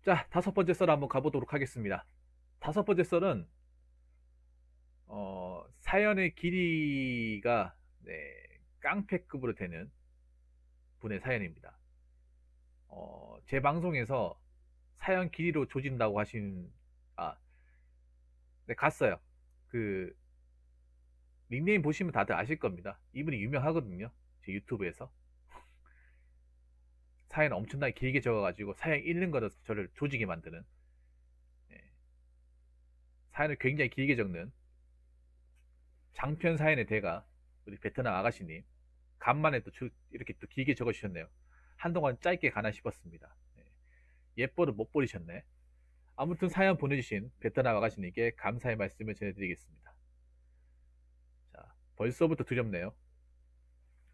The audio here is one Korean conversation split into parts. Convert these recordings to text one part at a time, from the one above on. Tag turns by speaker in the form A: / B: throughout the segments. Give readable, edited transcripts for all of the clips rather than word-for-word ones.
A: 자, 다섯 번째 썰 한번 가보도록 하겠습니다. 다섯 번째 썰은 사연의 길이가 네, 깡패급으로 되는 분의 사연입니다. 제 방송에서 사연 길이로 조진다고 하신 아, 네, 갔어요. 그 닉네임 보시면 다들 아실 겁니다. 이분이 유명하거든요. 제 유튜브에서 사연 엄청나게 길게 적어가지고 사연 읽는 거로 저를 조지게 만드는 네, 사연을 굉장히 길게 적는 장편 사연의 대가 우리 베트남 아가씨님 간만에 또 이렇게 또 길게 적어주셨네요. 한동안 짧게 가나 싶었습니다. 네. 예뻐도 못 버리셨네. 아무튼 사연 보내주신 베트남 아가씨님께 감사의 말씀을 전해드리겠습니다. 자, 벌써부터 두렵네요.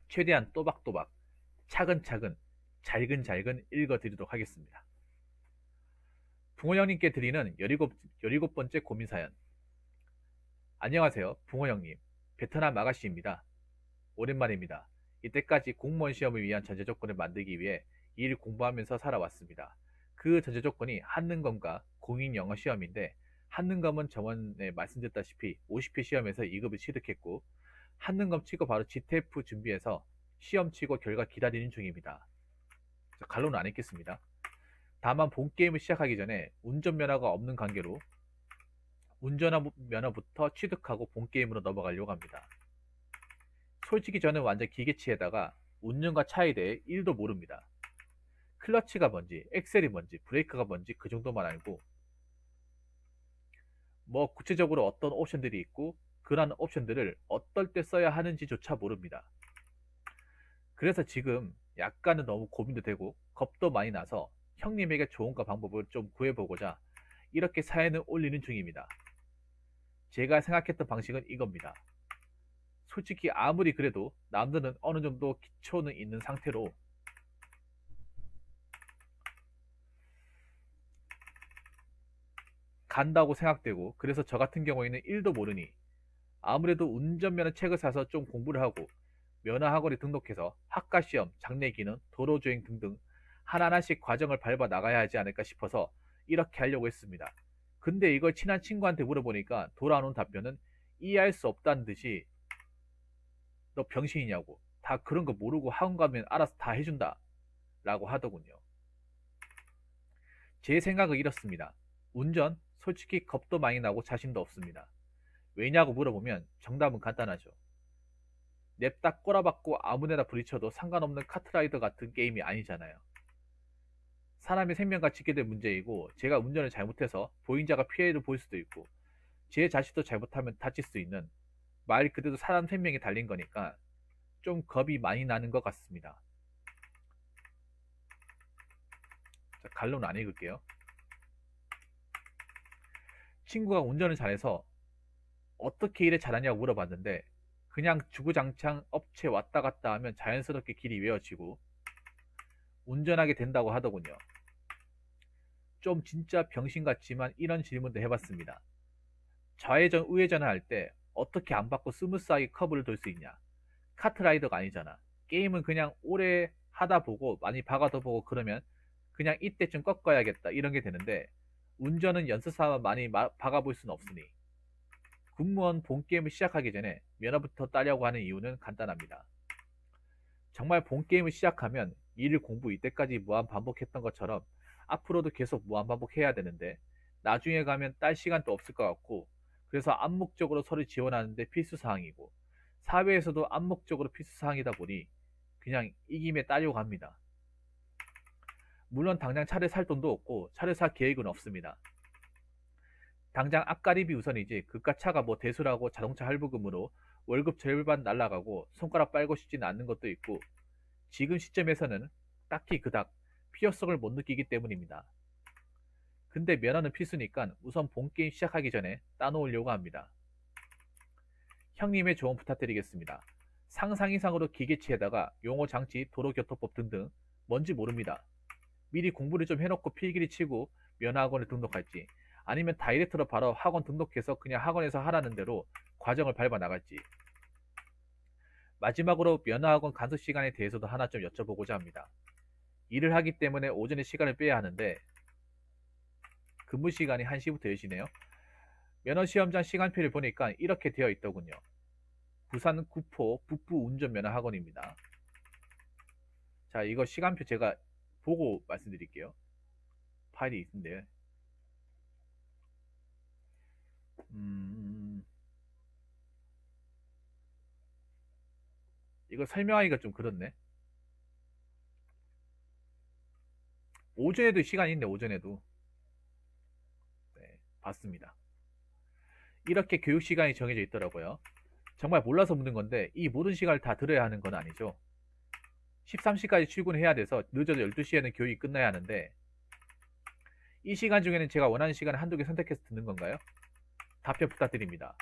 A: 최대한 또박또박 차근차근 잘근잘근 읽어드리도록 하겠습니다. 붕어 형님께 드리는 17번째 고민 사연. 안녕하세요. 붕어 형님. 베트남 아가씨입니다. 오랜만입니다. 이때까지 공무원 시험을 위한 전제 조건을 만들기 위해 일 공부하면서 살아왔습니다. 그 전제 조건이 한능검과 공인 영어 시험인데 한능검은 저번에 말씀드렸다시피 50회 시험에서 2급을 취득했고 한능검 치고 바로 GTF 준비해서 시험 치고 결과 기다리는 중입니다. 갈로는 안 했겠습니다. 다만 본 게임을 시작하기 전에 운전면허가 없는 관계로 운전면허부터 취득하고 본 게임으로 넘어가려고 합니다. 솔직히 저는 완전 기계치에다가 운전과 차에 대해 1도 모릅니다. 클러치가 뭔지, 엑셀이 뭔지, 브레이크가 뭔지 그 정도만 알고 뭐 구체적으로 어떤 옵션들이 있고 그러한 옵션들을 어떨 때 써야 하는지조차 모릅니다. 그래서 지금 약간은 너무 고민도 되고 겁도 많이 나서 형님에게 조언과 방법을 좀 구해보고자 이렇게 사연을 올리는 중입니다. 제가 생각했던 방식은 이겁니다. 솔직히 아무리 그래도 남들은 어느 정도 기초는 있는 상태로 간다고 생각되고 그래서 저 같은 경우에는 1도 모르니 아무래도 운전면허 책을 사서 좀 공부를 하고 면허학원에 등록해서 학과시험, 장례기능, 도로주행 등등 하나하나씩 과정을 밟아 나가야 하지 않을까 싶어서 이렇게 하려고 했습니다. 근데 이걸 친한 친구한테 물어보니까 돌아오는 답변은 이해할 수 없다는 듯이 너 병신이냐고 다 그런 거 모르고 학원 가면 알아서 다 해준다 라고 하더군요. 제 생각은 이렇습니다. 운전 솔직히 겁도 많이 나고 자신도 없습니다. 왜냐고 물어보면 정답은 간단하죠. 냅다 꼬라박고 아무데나 부딪혀도 상관없는 카트라이더 같은 게임이 아니잖아요. 사람의 생명과 직결된 문제이고 제가 운전을 잘못해서 보행자가 피해를 볼 수도 있고 제 자식도 잘못하면 다칠 수 있는 말 그대로 사람 생명이 달린 거니까 좀 겁이 많이 나는 것 같습니다. 자, 갈로는 안 읽을게요. 친구가 운전을 잘해서 어떻게 일을 잘하냐고 물어봤는데 그냥 주구장창 업체 왔다 갔다 하면 자연스럽게 길이 외워지고 운전하게 된다고 하더군요. 좀 진짜 병신 같지만 이런 질문도 해봤습니다. 좌회전, 우회전을 할 때 어떻게 안 받고 스무스하게 커브를 돌 수 있냐? 카트라이더가 아니잖아. 게임은 그냥 오래 하다 보고 많이 박아도 보고 그러면 그냥 이때쯤 꺾어야겠다 이런 게 되는데 운전은 연습 삼아 많이 박아볼 수는 없으니 군무원 본 게임을 시작하기 전에 면허부터 따려고 하는 이유는 간단합니다. 정말 본 게임을 시작하면 일을 공부 이때까지 무한 반복했던 것처럼 앞으로도 계속 무한 반복해야 되는데 나중에 가면 딸 시간도 없을 것 같고 그래서 암묵적으로 서류 지원하는데 필수 사항이고 사회에서도 암묵적으로 필수 사항이다 보니 그냥 이 김에 따려고 합니다. 물론 당장 차를 살 돈도 없고 차를 살 계획은 없습니다. 당장 앞가림이 우선이지 그깟 차가 뭐 대수라고 자동차 할부금으로 월급 절반 날라가고 손가락 빨고 싶지는 않는 것도 있고 지금 시점에서는 딱히 그닥 필요성을 못 느끼기 때문입니다. 근데 면허는 필수니까 우선 본게임 시작하기 전에 따놓으려고 합니다. 형님의 조언 부탁드리겠습니다. 상상 이상으로 기계치에다가 용어 장치, 도로교통법 등등 뭔지 모릅니다. 미리 공부를 좀 해놓고 필기를 치고 면허학원에 등록할지 아니면 다이렉트로 바로 학원 등록해서 그냥 학원에서 하라는 대로 과정을 밟아 나갈지 마지막으로 면허학원 간수 시간에 대해서도 하나 좀 여쭤보고자 합니다. 일을 하기 때문에 오전에 시간을 빼야 하는데 근무 시간이 1시부터 10시네요. 면허시험장 시간표를 보니까 이렇게 되어 있더군요. 부산 구포 북부 운전면허 학원입니다. 자, 이거 시간표 제가 보고 말씀드릴게요. 파일이 있는데, 이거 설명하기가 좀 그렇네. 오전에도 시간이 있네, 오전에도. 네, 봤습니다. 이렇게 교육 시간이 정해져 있더라고요. 정말 몰라서 묻는 건데, 이 모든 시간을 다 들어야 하는 건 아니죠. 13시까지 출근해야 돼서 늦어도 12시에는 교육이 끝나야 하는데, 이 시간 중에는 제가 원하는 시간을 한두 개 선택해서 듣는 건가요? 답변 부탁드립니다.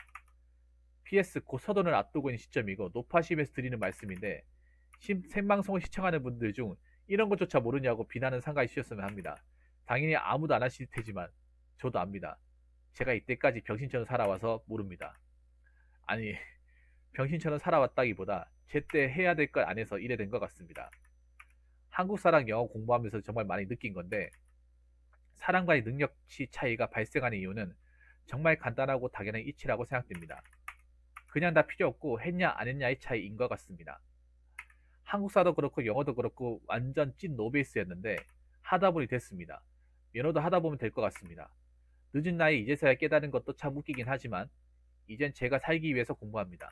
A: PS 곧 서론을 앞두고 있는 시점이고 노파심에서 드리는 말씀인데, 생방송을 시청하는 분들 중 이런 것조차 모르냐고 비난은 상가히 주셨으면 합니다. 당연히 아무도 안 하실 테지만 저도 압니다. 제가 이때까지 병신처럼 살아와서 모릅니다. 아니, 병신처럼 살아왔다기보다 제때 해야 될 걸 안 해서 이래 된 것 같습니다. 한국 사람 영어 공부하면서 정말 많이 느낀 건데, 사람과의 능력치 차이가 발생하는 이유는 정말 간단하고 당연한 이치라고 생각됩니다. 그냥 다 필요 없고 했냐 안 했냐의 차이인 것 같습니다. 한국사도 그렇고 영어도 그렇고 완전 찐 노베이스였는데 하다 보니 됐습니다. 면허도 하다 보면 될 것 같습니다. 늦은 나이 이제서야 깨달은 것도 참 웃기긴 하지만 이젠 제가 살기 위해서 공부합니다.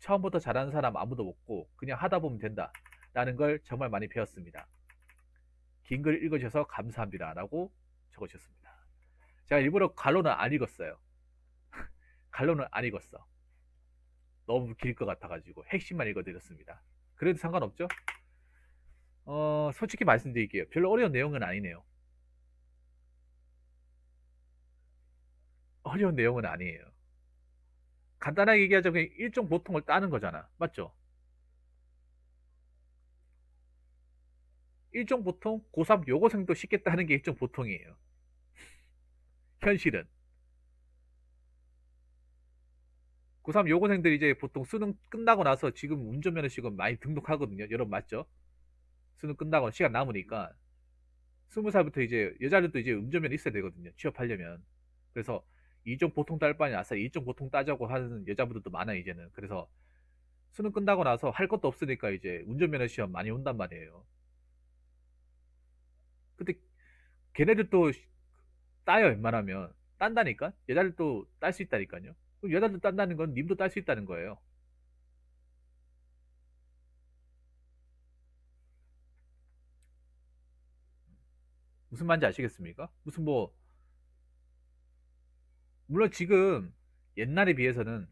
A: 처음부터 잘하는 사람 아무도 없고 그냥 하다 보면 된다 라는 걸 정말 많이 배웠습니다. 긴 글 읽어주셔서 감사합니다 라고 적어주셨습니다. 제가 일부러 갈로는 안 읽었어요. 갈로는 안 읽었어. 너무 길 것 같아가지고 핵심만 읽어드렸습니다. 그래도 상관없죠? 솔직히 말씀드릴게요. 별로 어려운 내용은 아니네요. 어려운 내용은 아니에요. 간단하게 얘기하자면 일종 보통을 따는 거잖아. 맞죠? 일종 보통, 고3 요고생도 쉽게 따는 게 일종 보통이에요. 현실은. 고3 요고생들이 이제 보통 수능 끝나고 나서 지금 운전면허 시험 많이 등록하거든요. 여러분 맞죠? 수능 끝나고 시간 남으니까 20살부터 이제 여자들도 이제 운전면허 있어야 되거든요. 취업하려면. 그래서 이종 보통 딸 바에 아싸 이종 보통 따자고 하는 여자분들도 많아요, 이제는. 그래서 수능 끝나고 나서 할 것도 없으니까 이제 운전면허 시험 많이 온단 말이에요. 근데 걔네들도 따요, 웬만하면. 딴다니까? 여자들도 딸 수 있다니까요. 그럼 여자들 딴다는 건 님도 딸 수 있다는 거예요. 무슨 말인지 아시겠습니까? 무슨 뭐, 물론 지금 옛날에 비해서는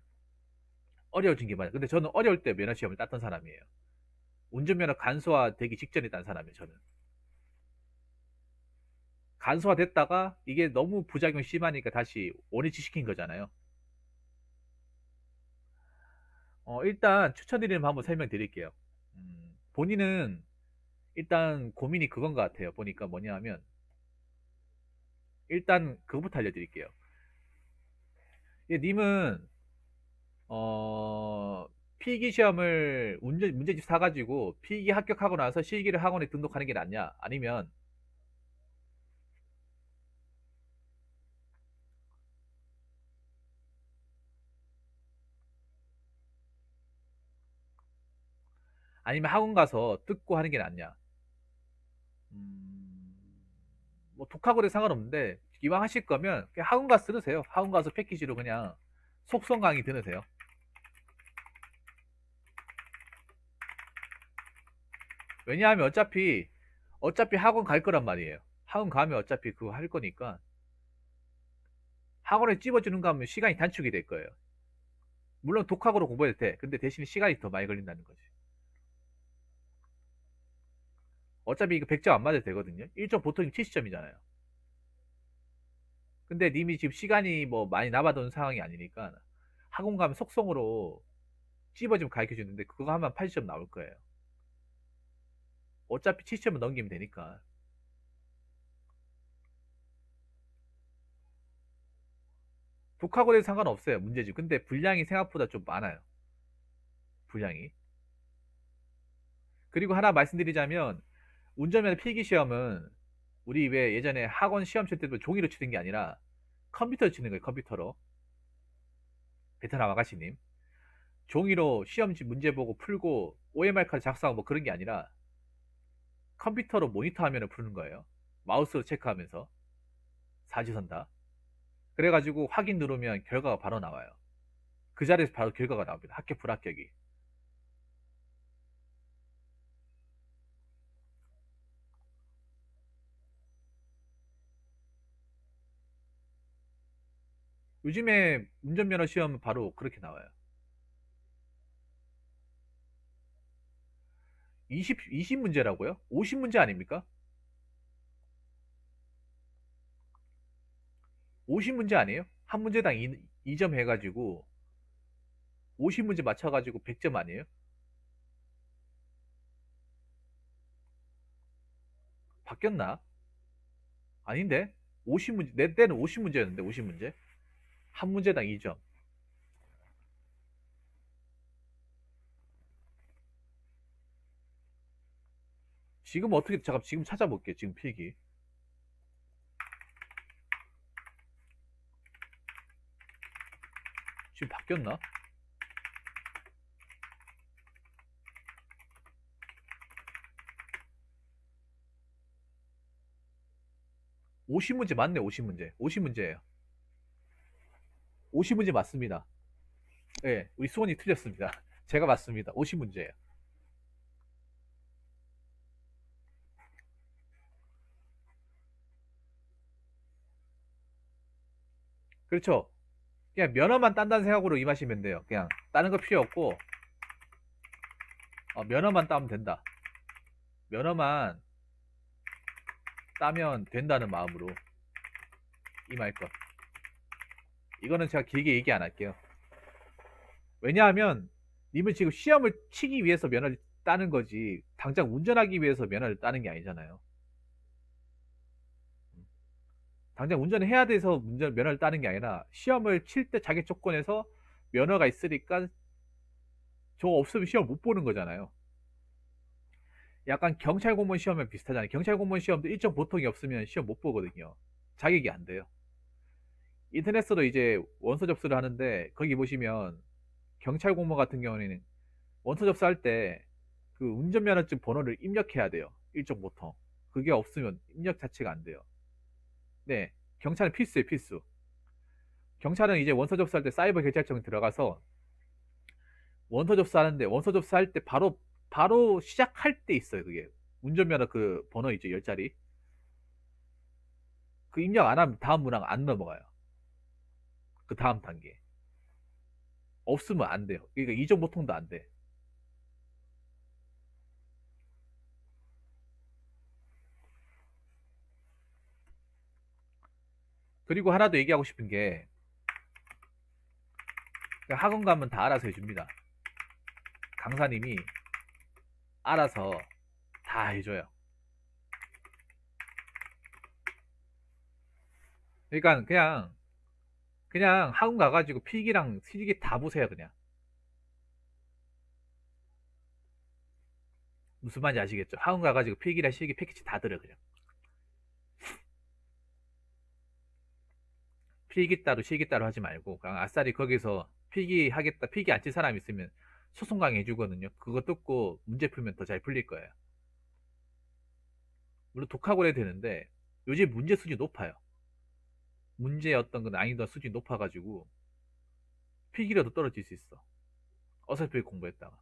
A: 어려워진 게 맞아요. 근데 저는 어려울 때 면허 시험을 땄던 사람이에요. 운전면허 간소화 되기 직전에 딴 사람이에요, 저는. 간소화 됐다가 이게 너무 부작용이 심하니까 다시 원위치 시킨 거잖아요. 일단 추천드리는 방법 설명드릴게요. 본인은 일단 고민이 그건 것 같아요. 보니까 뭐냐 하면, 일단 그거부터 알려드릴게요. 님은 필기 시험을 문제집 사가지고 필기 합격하고 나서 실기를 학원에 등록하는 게 낫냐? 아니면 학원 가서 듣고 하는 게 낫냐? 음, 뭐 독학으로 상관없는데 이왕 하실 거면 그냥 학원 가서 들으세요. 학원 가서 패키지로 그냥 속성 강의 들으세요. 왜냐하면 어차피 학원 갈 거란 말이에요. 학원 가면 어차피 그거 할 거니까 학원에 찝어주는 거 하면 시간이 단축이 될 거예요. 물론 독학으로 공부해도 돼. 근데 대신 시간이 더 많이 걸린다는 거지. 어차피 이거 100점 안 맞아도 되거든요. 1점 보통 70점이잖아요. 근데 님이 지금 시간이 뭐 많이 남아도는 상황이 아니니까 학원 가면 속성으로 찝어주면 가르쳐 주는데 그거 하면 80점 나올 거예요. 어차피 70점은 넘기면 되니까. 독학으로 해도 상관없어요. 문제집. 근데 분량이 생각보다 좀 많아요. 분량이. 그리고 하나 말씀드리자면 운전면허 필기 시험은 우리 왜 예전에 학원 시험 칠 때도 종이로 치는 게 아니라 컴퓨터로 치는 거예요. 컴퓨터로. 베트남 아가씨님. 종이로 시험지 문제 보고 풀고 OMR 카드 작성하고 뭐 그런 게 아니라 컴퓨터로 모니터 화면을 푸는 거예요. 마우스로 체크하면서 사지선 다. 그래가지고 확인 누르면 결과가 바로 나와요. 그 자리에서 바로 결과가 나옵니다. 합격 불합격이. 요즘에 운전면허 시험은 바로 그렇게 나와요. 20 문제라고요? 50 문제 아닙니까? 50 문제 아니에요? 한 문제당 2점 해가지고 50문제 맞춰가지고 100점 아니에요? 바뀌었나? 아닌데? 50문제, 내 때는 50문제였는데, 50문제? 한 문제당 2점. 지금 어떻게, 잠깐, 지금 찾아볼게요. 지금 필기. 지금 바뀌었나? 50문제 맞네, 50문제. 50문제예요. 50문제 맞습니다. 예, 네, 우리 수원이 틀렸습니다. 제가 맞습니다. 50문제예요. 그렇죠? 그냥 면허만 딴다는 생각으로 임하시면 돼요. 그냥 다른 거 필요 없고 면허만 따면 된다. 면허만 따면 된다는 마음으로 임할 것. 이거는 제가 길게 얘기 안 할게요. 왜냐하면 님은 지금 시험을 치기 위해서 면허를 따는 거지 당장 운전하기 위해서 면허를 따는 게 아니잖아요. 당장 운전을 해야 돼서 면허를 따는 게 아니라 시험을 칠 때 자기 조건에서 면허가 있으니까 저거 없으면 시험 못 보는 거잖아요. 약간 경찰 공무원 시험이랑 비슷하잖아요. 경찰 공무원 시험도 일정 보통이 없으면 시험 못 보거든요. 자격이 안 돼요. 인터넷으로 이제 원서 접수를 하는데 거기 보시면 경찰 공무원 같은 경우에는 원서 접수할 때 그 운전면허증 번호를 입력해야 돼요. 일정 보통. 그게 없으면 입력 자체가 안 돼요. 네. 경찰은 필수예요, 필수. 경찰은 이제 원서 접수할 때 사이버 경찰청 들어가서 원서 접수하는데 원서 접수할 때 바로 시작할 때 있어요, 그게. 운전면허 그 번호 있죠, 10자리. 그 입력 안 하면 다음 문항 안 넘어가요. 그 다음 단계. 없으면 안 돼요. 그러니까 이전 보통도 안 돼. 그리고 하나 더 얘기하고 싶은 게 학원 가면 다 알아서 해줍니다. 강사님이 알아서 다 해줘요. 그러니까 그냥 학원 가가지고 필기랑 실기 다 보세요. 그냥 무슨 말인지 아시겠죠? 학원 가가지고 필기랑 실기 패키지 다 들어. 그냥 필기 따로 실기 따로 하지 말고 그냥 아싸리 거기서 필기 하겠다, 필기 안 칠 사람 있으면 소송 강의 해주거든요. 그거 듣고 문제 풀면 더 잘 풀릴 거예요. 물론 독학을 해야 되는데 요즘 문제 수준이 높아요. 문제의 어떤 그 난이도 수준이 높아가지고 필기라도 떨어질 수 있어. 어설프게 공부했다가.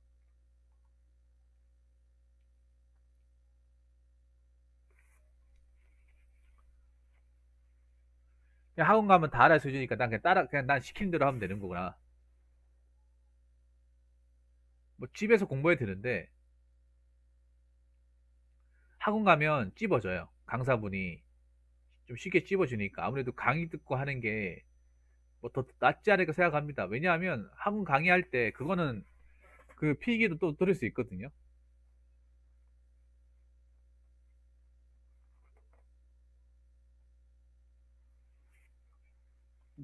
A: 그냥 학원 가면 다 알아서 해주니까 난 그냥 그냥 난 시키는 대로 하면 되는 거구나. 뭐 집에서 공부해야 되는데 학원 가면 찝어져요. 강사분이 좀 쉽게 찝어주니까 아무래도 강의 듣고 하는 게 뭐 더 낫지 않을까 생각합니다. 왜냐하면 학원 강의할 때 그거는 그 필기도 또 들을 수 있거든요.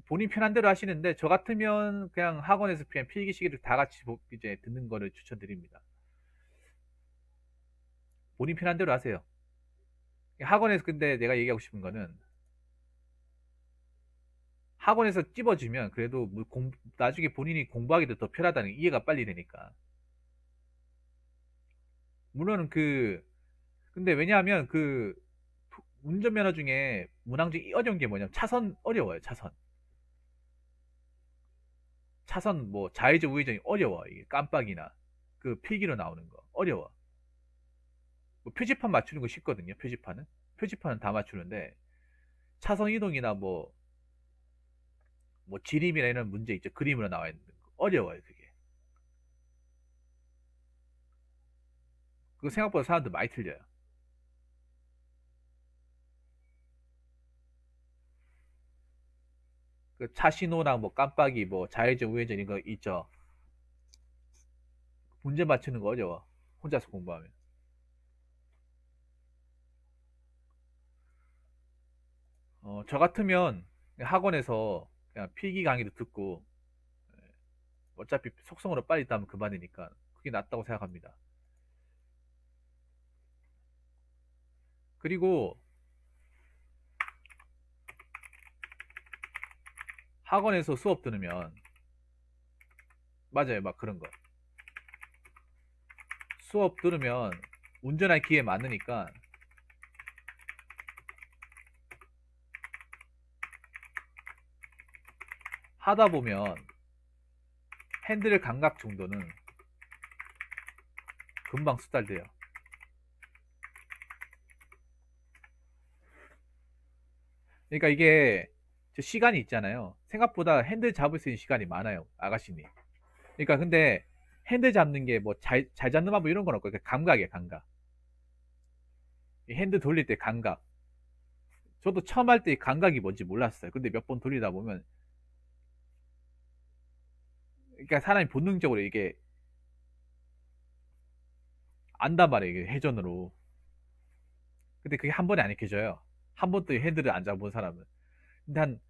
A: 본인 편한 대로 하시는데 저 같으면 그냥 학원에서 그냥 필기 시기를 다 같이 이제 듣는 거를 추천드립니다. 본인 편한 대로 하세요. 학원에서 근데 내가 얘기하고 싶은 거는 학원에서 찝어주면 그래도 나중에 본인이 공부하기도 더 편하다는 이해가 빨리 되니까. 물론 근데 왜냐하면 운전면허 중에 문항 중에 어려운 게 뭐냐면 차선 어려워요, 차선. 차선 뭐 좌회전 우회전이 어려워. 이게 깜빡이나 필기로 나오는 거 어려워. 뭐 표지판 맞추는 거 쉽거든요, 표지판은 다 맞추는데 차선 이동이나 뭐 지림이나 이런 문제 있죠. 그림으로 나와 있는 거 어려워요, 그게. 그거 생각보다 사람들 많이 틀려요. 그 차신호랑 뭐 깜빡이 뭐 좌회전 우회전 이거 있죠. 문제 맞추는 거 어려워, 혼자서 공부하면. 저 같으면 학원에서 그냥 필기 강의도 듣고 어차피 속성으로 빨리 따면 그만이니까 그게 낫다고 생각합니다. 그리고 학원에서 수업 들으면 맞아요, 막 그런 거. 수업 들으면 운전할 기회 많으니까 하다 보면 핸들 감각 정도는 금방 숙달돼요. 그러니까 이게 시간이 있잖아요. 생각보다 핸들 잡을 수 있는 시간이 많아요, 아가씨님. 그러니까 근데 핸들 잡는 게 뭐 잘 잡는 방법 이런 건 없고 그냥 감각이에요, 감각. 이 핸들 돌릴 때 감각. 저도 처음 할 때 감각이 뭔지 몰랐어요. 근데 몇 번 돌리다 보면 그러니까 사람이 본능적으로 이게 안단 말이에요, 이게 회전으로. 근데 그게 한 번에 안 익혀져요. 한 번도 핸들을 안 잡은 사람은. 근데 한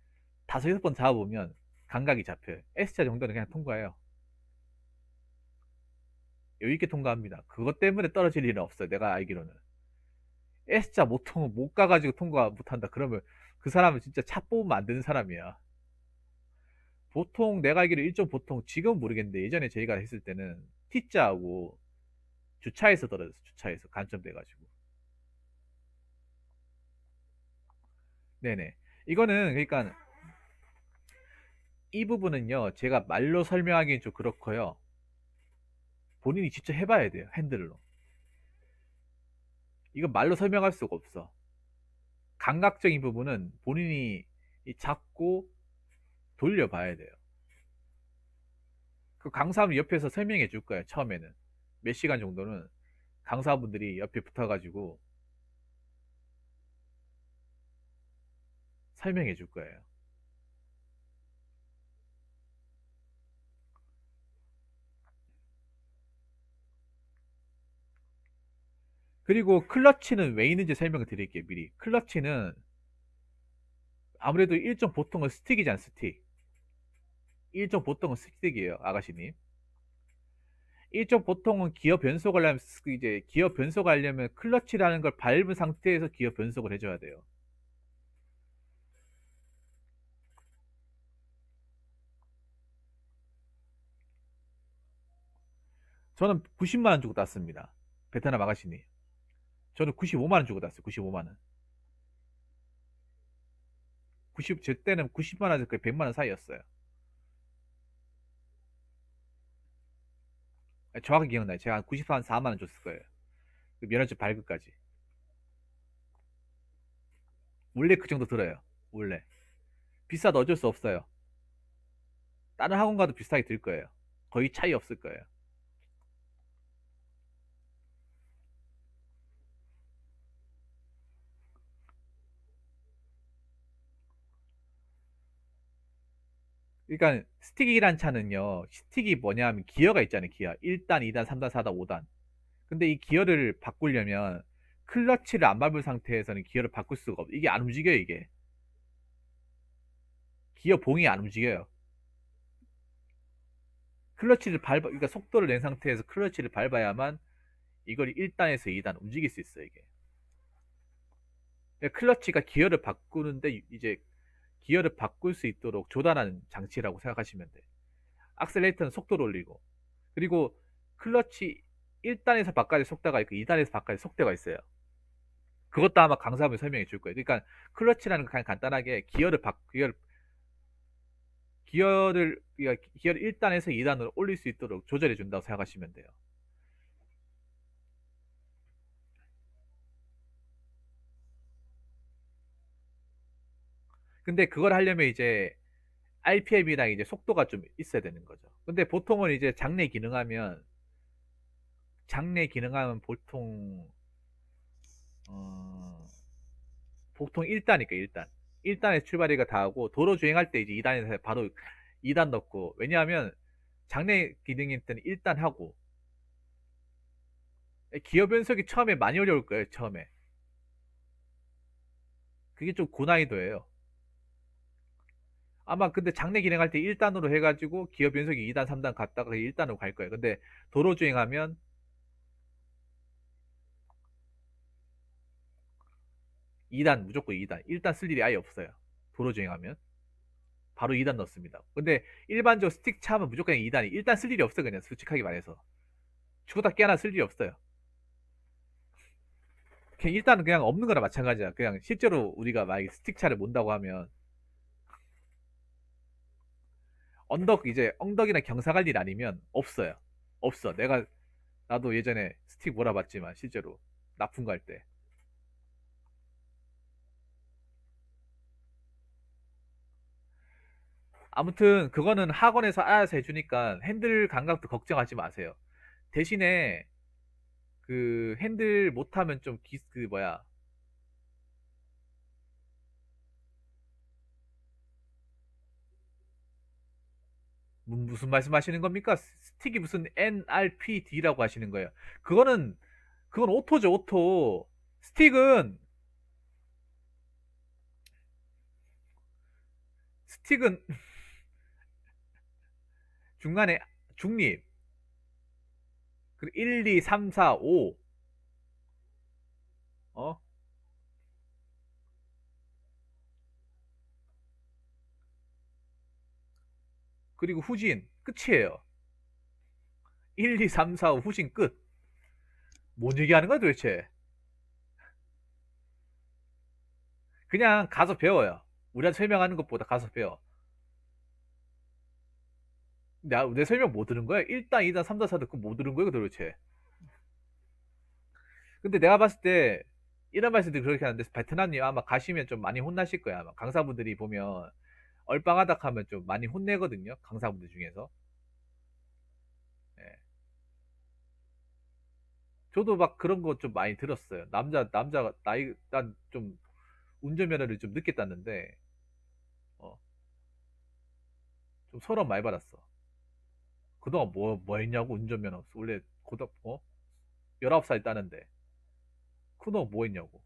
A: 다섯 여섯 번 잡아보면 감각이 잡혀요. S자 정도는 그냥 통과해요. 여유 있게 통과합니다. 그것 때문에 떨어질 일은 없어요, 내가 알기로는. S자 못 가가지고 통과 못한다 그러면 그 사람은 진짜 차 뽑으면 안 되는 사람이야. 보통 내가 알기로 일종 보통 지금 모르겠는데 예전에 저희가 했을 때는 T자하고 주차에서 떨어졌어. 주차에서 간점돼가지고. 네네. 이거는 그러니까 이 부분은요, 제가 말로 설명하기엔 좀 그렇고요. 본인이 직접 해봐야 돼요, 핸들로. 이건 말로 설명할 수가 없어. 감각적인 부분은 본인이 잡고 돌려봐야 돼요. 그 강사분 옆에서 설명해 줄 거예요, 처음에는. 몇 시간 정도는 강사분들이 옆에 붙어가지고 설명해 줄 거예요. 그리고 클러치는 왜 있는지 설명을 드릴게요, 미리. 클러치는 아무래도 일종 보통은 스틱이잖아, 스틱. 일종 보통은 스틱이에요, 아가씨님. 일종 보통은 기어 변속하려면 이제 기어 변속하려면 클러치라는 걸 밟은 상태에서 기어 변속을 해줘야 돼요. 저는 90만 원 주고 땄습니다. 베트남 아가씨님. 저는 95만 원 주고 땄어요. 95만 원. 제 때는 90만 원에서 거의 100만 원 사이였어요. 정확히 기억나요. 제가 한 94만 원 줬을 거예요. 그 면허증 발급까지. 원래 그 정도 들어요. 원래. 비싸도 어쩔 수 없어요. 다른 학원 가도 비슷하게 들 거예요. 거의 차이 없을 거예요. 그러니까 스틱이란 차는요. 스틱이 뭐냐 하면 기어가 있잖아요. 기어. 1단, 2단, 3단, 4단, 5단. 근데 이 기어를 바꾸려면 클러치를 안 밟은 상태에서는 기어를 바꿀 수가 없어. 이게 안 움직여요, 이게. 기어 봉이 안 움직여요. 그러니까 속도를 낸 상태에서 클러치를 밟아야만 이걸 1단에서 2단 움직일 수 있어요, 이게. 클러치가 기어를 바꾸는데 이제 기어를 바꿀 수 있도록 조달하는 장치라고 생각하시면 돼. 악셀레이터는 속도를 올리고, 그리고 클러치 1단에서 바깥의 속도가 있고 2단에서 바깥의 속도가 있어요. 그것도 아마 강사분이 설명해 줄 거예요. 그러니까 클러치라는 건 그냥 간단하게 기어를 1단에서 2단으로 올릴 수 있도록 조절해 준다고 생각하시면 돼요. 근데 그걸 하려면 이제 RPM이랑 이제 속도가 좀 있어야 되는 거죠. 근데 보통은 이제 장내 기능하면 어, 보통 1단이니까 1단. 1단에 출발이가 다 하고 도로 주행할 때 이제 2단에서 바로 2단 넣고, 왜냐하면 장내 기능일 때는 1단 하고, 기어 변속이 처음에 많이 어려울 거예요. 처음에 그게 좀 고난이도예요. 아마 근데 장내 기능할 때 1단으로 해가지고 기어 변속이 2단 3단 갔다가 1단으로 갈 거예요. 근데 도로 주행하면 2단, 무조건 2단. 1단 쓸 일이 아예 없어요. 도로 주행하면 바로 2단 넣습니다. 근데 일반적 스틱 차면 무조건 2단이, 1단 쓸 일이 없어. 그냥 솔직하게 말해서 죽었다 깨어나 쓸 일이 없어요. 그냥 일단은 그냥 없는 거나 마찬가지야. 그냥 실제로 우리가 만약에 스틱 차를 몬다고 하면 이제 엉덕이나 경사 갈 일 아니면 없어요. 없어. 나도 예전에 스틱 몰아봤지만 실제로 납품 갈 때. 아무튼 그거는 학원에서 알아서 해주니까 핸들 감각도 걱정하지 마세요. 대신에 그 핸들 못하면 좀 그 뭐야, 무슨 말씀하시는 겁니까? 스틱이 무슨 NRPD라고 하시는 거예요. 그거는 그건 오토죠, 오토. 스틱은 스틱은 중간에 중립, 그리고 1, 2, 3, 4, 5, 어? 그리고 후진 끝이에요. 1, 2, 3, 4, 5 후진 끝. 뭔 얘기하는 거야 도대체? 그냥 가서 배워요. 우리한테 설명하는 것보다 가서 배워. 내 설명 못 들은 거야? 1단, 2단, 3단, 4단 그거 못 들은 거야 도대체? 근데 내가 봤을 때 이런 말씀들 그렇게 하는데 베트남님 아마 가시면 좀 많이 혼나실 거야. 아마 강사분들이 보면 얼빵하다 하면 좀 많이 혼내거든요. 강사분들 중에서. 예. 저도 막 그런 거 좀 많이 들었어요. 남자가 나이, 난 좀 운전면허를 좀 늦게 땄는데, 어, 좀 서러움 많이 받았어. 그동안 뭐 했냐고, 운전면허. 원래 19살 따는데. 그동안 뭐 했냐고.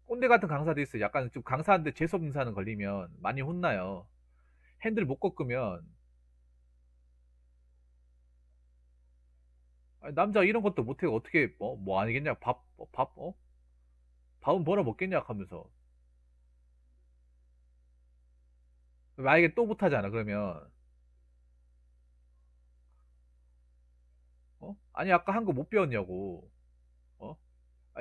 A: 꼰대 같은 강사도 있어요. 약간 좀 강사한테 재수없는 걸리면 많이 혼나요. 핸들 못 꺾으면, 아니, 남자 이런 것도 못해 어떻게, 뭐 아니겠냐. 밥은 벌어 먹겠냐 하면서. 만약에 또 못하잖아. 그러면, 아니, 아까 한 거 못 배웠냐고. 어?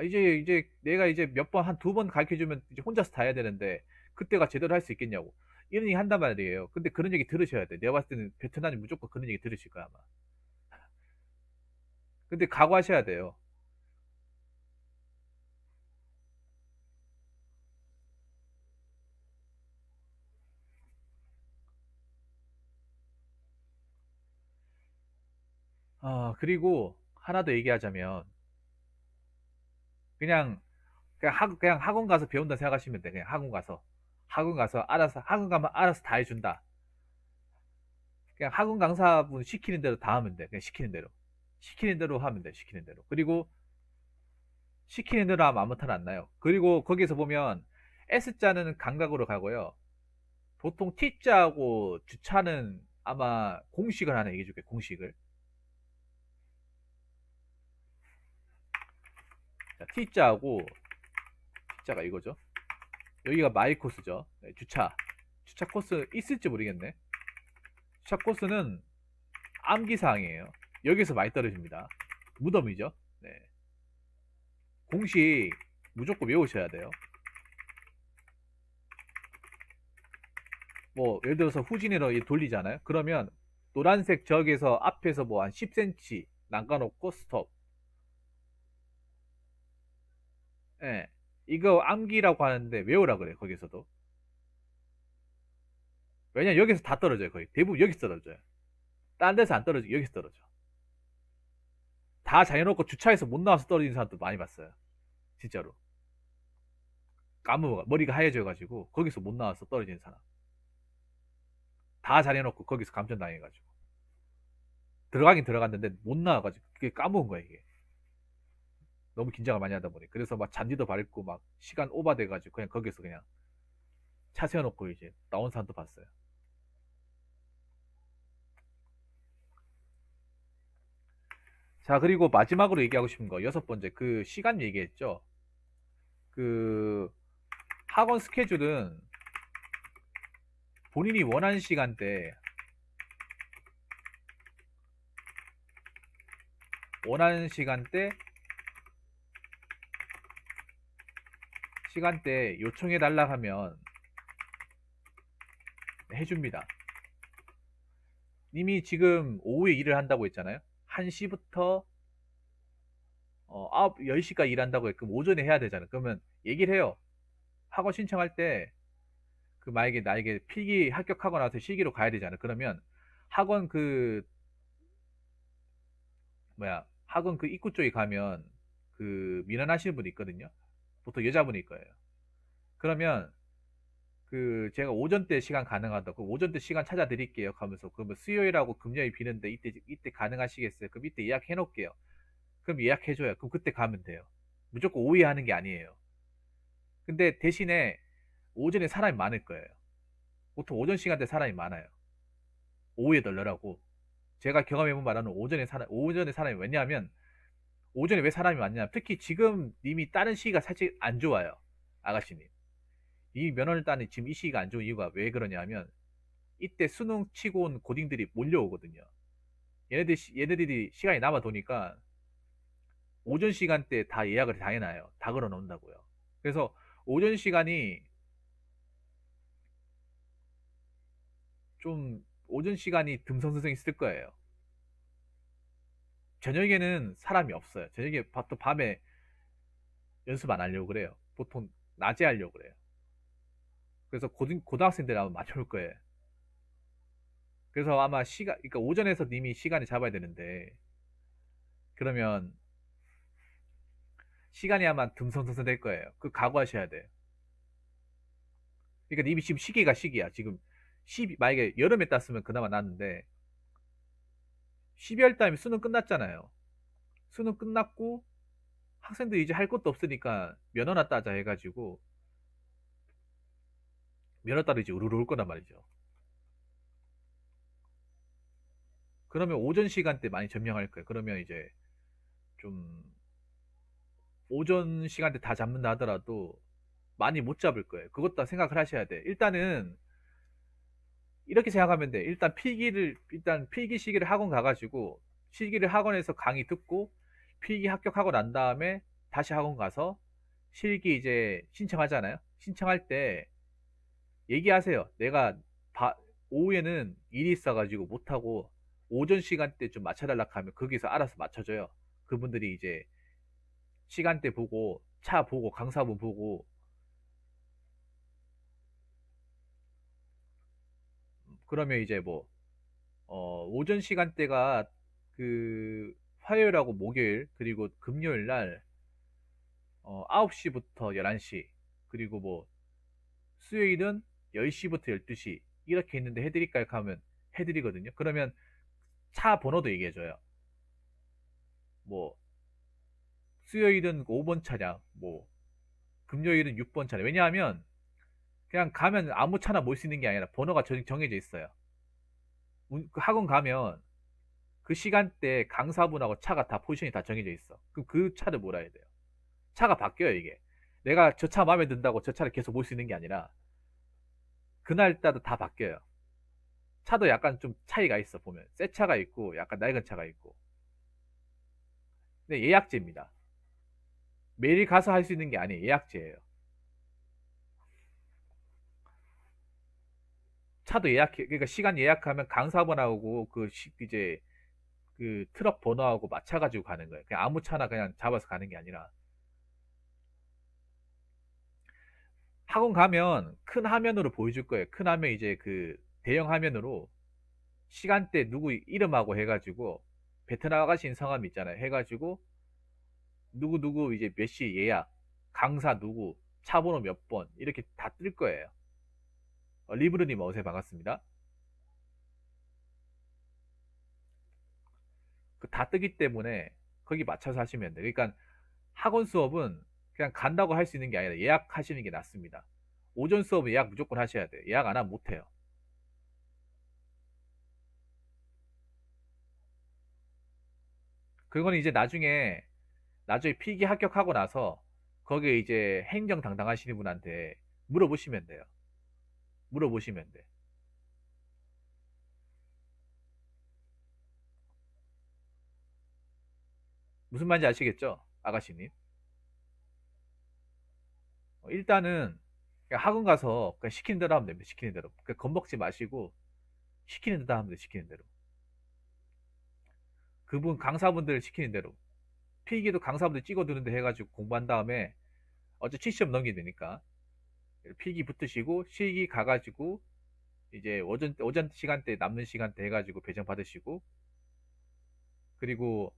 A: 이제 내가 이제 몇 번, 한 두 번 가르쳐 주면 이제 혼자서 다 해야 되는데, 그때가 제대로 할 수 있겠냐고. 이런 얘기 한단 말이에요. 근데 그런 얘기 들으셔야 돼. 내가 봤을 때는 베트남이 무조건 그런 얘기 들으실 거야, 아마. 근데 각오하셔야 돼요. 그리고 하나 더 얘기하자면, 그냥, 그냥 학원 가서 배운다 생각하시면 돼. 그냥 학원 가서. 학원 가면 알아서 다 해준다. 그냥 학원 강사분 시키는 대로 다 하면 돼. 그냥 시키는 대로. 시키는 대로 하면 돼. 시키는 대로. 그리고 시키는 대로 하면 아무 탈 안 나요. 그리고 거기서 보면 S자는 감각으로 가고요. 보통 T자하고 주차는 아마 공식을 하나 얘기해 줄게. 공식을. 자, T자하고 T자가 이거죠. 여기가 마이 코스죠. 네, 주차 코스 있을지 모르겠네. 주차 코스는 암기사항이에요. 여기서 많이 떨어집니다. 무덤이죠. 네. 공식 무조건 외우셔야 돼요. 뭐 예를 들어서 후진으로 돌리잖아요. 그러면 노란색 저기에서 앞에서 뭐 한 10cm 남겨놓고 스톱. 예. 이거 암기라고 하는데 외우라 그래 거기서도. 왜냐 여기서 다 떨어져요. 거의 대부분 여기서 떨어져요. 딴 데서 안 떨어지고 여기서 떨어져. 다 잘해놓고 주차해서 못 나와서 떨어지는 사람도 많이 봤어요. 진짜로. 까먹어 머리가 하얘져가지고 거기서 못 나와서 떨어지는 사람. 다 잘해놓고 거기서 감전당해가지고 들어가긴 들어갔는데 못 나와가지고 그게 까먹은 거야 이게. 너무 긴장을 많이 하다 보니. 그래서 막 잔디도 밟고 막 시간 오버돼가지고 그냥 거기서 그냥 차 세워놓고 이제 나온 사람도 봤어요. 자, 그리고 마지막으로 얘기하고 싶은 거, 여섯 번째, 그 시간 얘기했죠? 그 학원 스케줄은 본인이 원하는 시간대, 시간대 요청해 달라 하면 해줍니다. 님이 지금 오후에 일을 한다고 했잖아요. 1시부터 10시까지 일한다고 해. 그럼 오전에 해야 되잖아요. 그러면 얘기를 해요. 학원 신청할 때, 그 만약에 나에게 필기 합격하고 나서 실기로 가야 되잖아요. 그러면 학원 학원 그 입구 쪽에 가면 그 민원하시는 분이 있거든요. 보통 여자분일 거예요. 그러면 그 제가 오전 때 시간 가능하다. 그 오전 때 시간 찾아드릴게요. 하면서 그러면 수요일하고 금요일 비는데 이때 가능하시겠어요? 그럼 이때 예약해 놓을게요. 그럼 예약해줘요. 그럼 그때 가면 돼요. 무조건 오후에 하는 게 아니에요. 근데 대신에 오전에 사람이 많을 거예요. 보통 오전 시간대 사람이 많아요. 오후에 널널하고. 제가 경험해본 바로는 오전에 사람이 왜냐하면 오전에 왜 사람이 많냐. 특히 지금 님이 다른 시기가 살짝 안 좋아요. 아가씨님. 이 면허를 따는 지금 이 시기가 안 좋은 이유가 왜 그러냐면 이때 수능 치고 온 고딩들이 몰려오거든요. 얘네들이 시간이 남아 도니까 오전 시간대 다 예약을 다 해놔요. 다 걸어 놓는다고요. 그래서 오전 시간이 좀 오전 시간이 듬성듬성 있을 거예요. 저녁에는 사람이 없어요. 저녁에 또 밤에 연습 안 하려고 그래요. 보통 낮에 하려고 그래요. 그래서 고등학생들 아마 많이 올 거예요. 그래서 아마 그러니까 오전에서 님이 시간을 잡아야 되는데, 그러면 시간이 아마 듬성듬성 될 거예요. 그 각오하셔야 돼. 그러니까 님이 지금 시기야. 지금 만약에 여름에 땄으면 그나마 낫는데, 12월 달에 수능 끝났잖아요. 수능 끝났고, 학생들 이제 할 것도 없으니까 면허나 따자 해가지고, 면허 따러 이제 우르르 올 거란 말이죠. 그러면 오전 시간대 많이 점령할 거예요. 그러면 이제 좀 오전 시간대 다 잡는다 하더라도 많이 못 잡을 거예요. 그것도 다 생각을 하셔야 돼. 일단은 이렇게 생각하면 돼. 일단 필기 시기를 학원 가가지고 실기를 학원에서 강의 듣고 필기 합격하고 난 다음에 다시 학원 가서 실기 이제 신청하잖아요. 신청할 때 얘기하세요. 내가 오후에는 일이 있어가지고 못하고 오전 시간대 좀 맞춰달라 하면 거기서 알아서 맞춰줘요. 그분들이 이제 시간대 보고 차 보고 강사분 보고 그러면 이제 뭐 오전 시간대가 그 화요일하고 목요일 그리고 금요일 날 9시부터 11시 그리고 뭐 수요일은 10시부터 12시 이렇게 있는데 해드릴까요? 하면 해드리거든요. 그러면 차 번호도 얘기해줘요. 뭐 수요일은 5번 차량, 뭐 금요일은 6번 차량. 왜냐하면 그냥 가면 아무 차나 몰 수 있는 게 아니라 번호가 정해져 있어요. 그 학원 가면 그 시간대 강사분하고 차가 다 포지션이 다 정해져 있어. 그럼 그 차를 몰아야 돼요. 차가 바뀌어요, 이게. 내가 저 차 마음에 든다고 저 차를 계속 볼 수 있는 게 아니라 그날따라 다 바뀌어요. 차도 약간 좀 차이가 있어 보면 새 차가 있고 약간 낡은 차가 있고. 근데 예약제입니다. 매일 가서 할 수 있는 게 아니에요. 예약제예요. 차도 예약해, 그러니까 시간 예약하면 강사번하고 이제 그 트럭 번호하고 맞춰가지고 가는 거예요. 그냥 아무 차나 그냥 잡아서 가는 게 아니라. 학원 가면 큰 화면으로 보여줄 거예요. 큰 화면 이제 그 대형 화면으로 시간대 누구 이름하고 해가지고 베트남 아가씨 성함 있잖아요. 해가지고 누구 이제 몇 시 예약, 강사 누구, 차 번호 몇 번 이렇게 다 뜰 거예요. 리브르님 어서 반갑습니다. 그 다 뜨기 때문에 거기 맞춰서 하시면 돼요. 그러니까 학원 수업은 그냥 간다고 할 수 있는 게 아니라 예약하시는 게 낫습니다. 오전 수업은 예약 무조건 하셔야 돼요. 예약 안 하면 못해요. 그건 이제 나중에 필기 합격하고 나서 거기에 이제 행정 담당하시는 분한테 물어보시면 돼요. 물어보시면 돼. 무슨 말인지 아시겠죠? 아가씨님. 일단은 그냥 학원 가서 그냥 시키는 대로 하면 됩니다. 시키는 대로. 그러니까 겁먹지 마시고 시키는 대로 하면 돼요. 시키는 대로. 그분 강사분들 시키는 대로. 필기도 강사분들 찍어두는데 해가지고 공부한 다음에 어차피 70점 넘기면 되니까 필기 붙으시고 실기 가가지고 이제 오전 시간대 남는 시간대 해가지고 배정 받으시고 그리고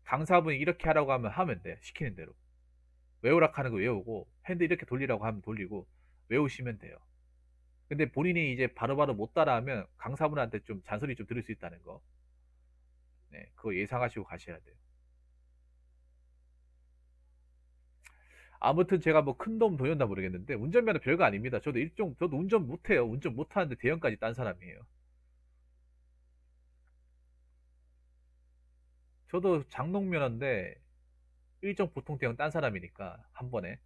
A: 강사분이 이렇게 하라고 하면 돼. 시키는 대로. 외우라고 하는 거 외우고 핸드 이렇게 돌리라고 하면 돌리고 외우시면 돼요. 근데 본인이 이제 바로바로 못 따라하면 강사분한테 좀 잔소리 좀 들을 수 있다는 거. 네, 그거 예상하시고 가셔야 돼요. 아무튼 제가 뭐 큰 도움 되었나 모르겠는데 운전면허 별거 아닙니다. 저도 운전 못해요. 운전 못하는데 대형까지 딴 사람이에요. 저도 장롱면허인데 일종 보통 대형 딴 사람이니까 한 번에.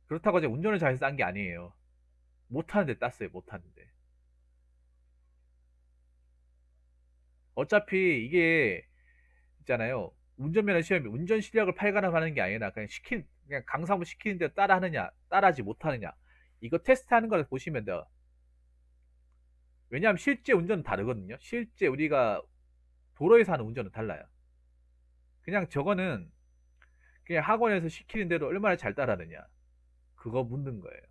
A: 그렇다고 제가 운전을 잘해서 딴 게 아니에요. 못하는데 땄어요. 못하는데. 어차피 이게 있잖아요. 운전면허 시험이 운전 실력을 팔가름하는 게 아니라 그냥 강사무 시키는 대로 따라하느냐, 따라하지 못하느냐. 이거 테스트하는 걸 보시면 돼요. 왜냐하면 실제 운전은 다르거든요. 실제 우리가 도로에서 하는 운전은 달라요. 그냥 저거는 그냥 학원에서 시키는 대로 얼마나 잘 따라하느냐. 그거 묻는 거예요.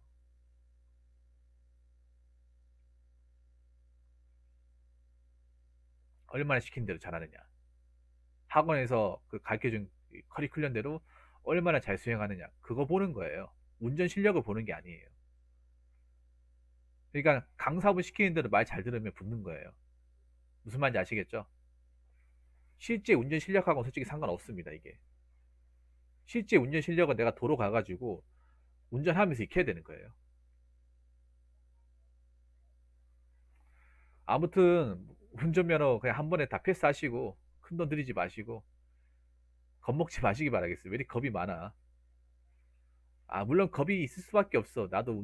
A: 얼마나 시킨 대로 잘하느냐. 학원에서 그 가르쳐준 커리큘럼대로 얼마나 잘 수행하느냐. 그거 보는 거예요. 운전 실력을 보는 게 아니에요. 그러니까 강사분 시키는 대로 말 잘 들으면 붙는 거예요. 무슨 말인지 아시겠죠? 실제 운전 실력하고는 솔직히 상관없습니다, 이게. 실제 운전 실력은 내가 도로 가가지고 운전하면서 익혀야 되는 거예요. 아무튼 운전면허 그냥 한 번에 다 패스하시고 큰 돈 들이지 마시고 겁먹지 마시기 바라겠어요. 왜 이렇게 겁이 많아? 아, 물론 겁이 있을 수밖에 없어. 나도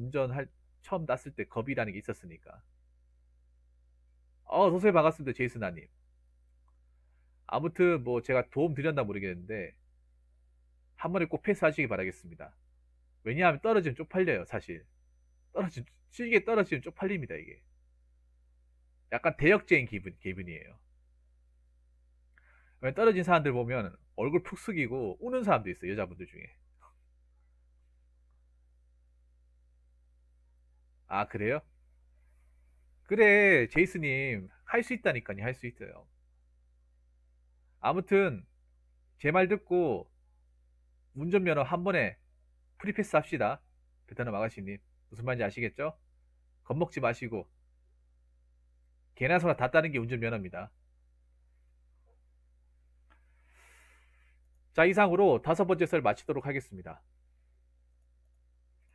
A: 처음 땄을 때 겁이라는 게 있었으니까. 소소히 반갑습니다, 제이슨아님. 아무튼 뭐 제가 도움 드렸나 모르겠는데 한 번에 꼭 패스하시기 바라겠습니다. 왜냐하면 떨어지면 쪽팔려요, 사실. 실기에 떨어지면 쪽팔립니다, 이게. 약간 대역죄인 기분이에요. 왜 떨어진 사람들 보면 얼굴 푹 숙이고 우는 사람도 있어요, 여자분들 중에. 아, 그래요? 그래, 제이스님. 할 수 있다니까요, 할 수 있어요. 아무튼, 제 말 듣고 운전면허 한 번에 프리패스 합시다. 베트남 아가씨님. 무슨 말인지 아시겠죠? 겁먹지 마시고, 개나 소나 다 따는 게 운전면허입니다. 자, 이상으로 5번째 썰 마치도록 하겠습니다.